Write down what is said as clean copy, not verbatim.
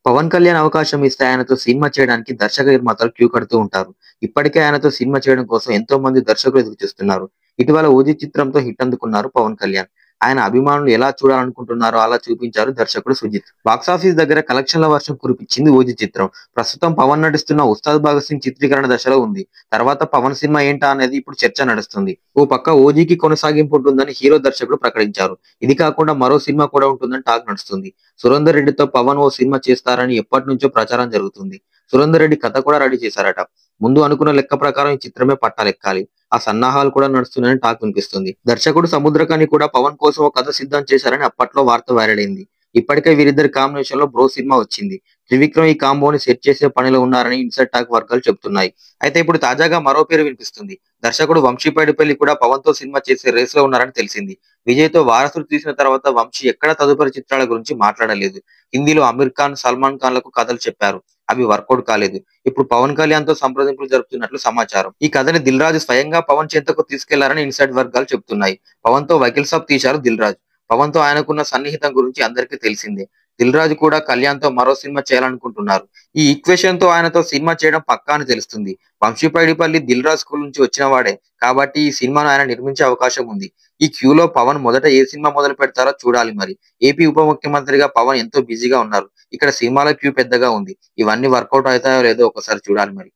పవన్ కళ్యాణ్ అవకాశం ఇస్తే ఆయనతో సినిమా చేయడానికి దర్శక నిర్మాతలు క్యూ కడుతూ ఉంటారు. ఇప్పటికే ఆయనతో సినిమా చేయడం కోసం ఎంతో మంది దర్శకులు ఎదురు చూస్తున్నారు. ఇటీవల 'ఓజీ' చిత్రంతో హిట్ అందుకున్నారు పవన్ కళ్యాణ్. ఆయన అభిమానులు ఎలా చూడాలనుకుంటున్నారో అలా చూపించారు దర్శకుడు సుజిత్. బాక్సాఫీస్ దగ్గర కలెక్షన్ల వర్షం కురిపించింది 'ఓజీ' చిత్రం. ప్రస్తుతం పవన్ నటిస్తున్న 'ఉస్తాద్ భగత్ సింగ్' చిత్రీకరణ దశలో ఉంది. తర్వాత పవన్ సినిమా ఏంటా అనేది ఇప్పుడు చర్చ నడుస్తుంది. ఓ పక్క 'ఓజీకి' కొనసాగింపు ఉంటుందని హీరో దర్శకుడు ప్రకటించారు. ఇది కాకుండా మరో సినిమా కూడా ఉంటుందని టాక్ నడుస్తుంది. సురేందర్ రెడ్డితో పవన్ ఓ సినిమా చేస్తారని ఎప్పటినుంచో ప్రచారం జరుగుతుంది. సురేందర్ రెడ్డి కథ కూడా రెడీ చేశారట. ముందు అనుకున్న లెక్క ప్రకారం ఈ చిత్రమే పట్టాలెక్కాలి. ఆ సన్నాహాలు కూడా నడుస్తున్నాయని టాక్ వినిపిస్తుంది. దర్శకుడు సముద్రకని కూడా పవన్ కోసం ఓ కథ సిద్ధం చేశారని అప్పట్లో వార్త వైరల్ అయింది. ఇప్పటికే వీరిద్దరి కాంబినేషన్ లో 'బ్రో' సినిమా వచ్చింది. త్రివిక్రమ్ ఈ కాంబోని సెట్ చేసే పనిలో ఉన్నారని ఇన్సైడ్ టాక్ వర్గాలు చెబుతున్నాయి. అయితే ఇప్పుడు తాజాగా మరో పేరు వినిపిస్తుంది. దర్శకుడు వంశీ పైడిపల్లి కూడా పవన్ తో సినిమా చేసే రేస్ లో ఉన్నారని తెలిసింది. విజయ్ తో 'వారసుడు' తీసిన తర్వాత వంశీ ఎక్కడ తదుపరి చిత్రాల గురించి మాట్లాడలేదు. హిందీలో అమీర్ ఖాన్, సల్మాన్ ఖాన్ లకు కథలు చెప్పారు. అవి వర్కౌట్ కాలేదు. ఇప్పుడు పవన్ కళ్యాణ్ తో సంప్రదింపులు జరుపుతున్నట్లు సమాచారం. ఈ కథని దిల్ రాజు స్వయంగా పవన్ చెంతకు తీసుకెళ్లారని ఇన్సైడ్ వర్గాలు చెబుతున్నాయి. పవన్ తో వకీల్ సాబ్ తీశారు దిల్ రాజు. పవన్ తో ఆయనకున్న సన్నిహితం గురించి అందరికీ తెలిసిందే. దిల్ రాజు కూడా కళ్యాణ్ తో మరో సినిమా చేయాలనుకుంటున్నారు. ఈ ఈక్వేషన్ తో ఆయనతో సినిమా చేయడం పక్కా అని తెలుస్తుంది. వంశీ పైడిపల్లి దిల్ రాజు స్కూల్ నుంచి వచ్చిన వాడే కాబట్టి ఈ సినిమాను ఆయన నిర్మించే అవకాశం ఉంది. ఈ క్యూలో పవన్ మొదట ఏ సినిమా మొదలు పెడతారో చూడాలి మరి. ఏపీ ఉప ముఖ్యమంత్రిగా పవన్ ఎంతో బిజీగా ఉన్నారు. ఇక్కడ సినిమాల క్యూ పెద్దగా ఉంది. ఇవన్నీ వర్కౌట్ అవుతాయో లేదో ఒకసారి చూడాలి మరి.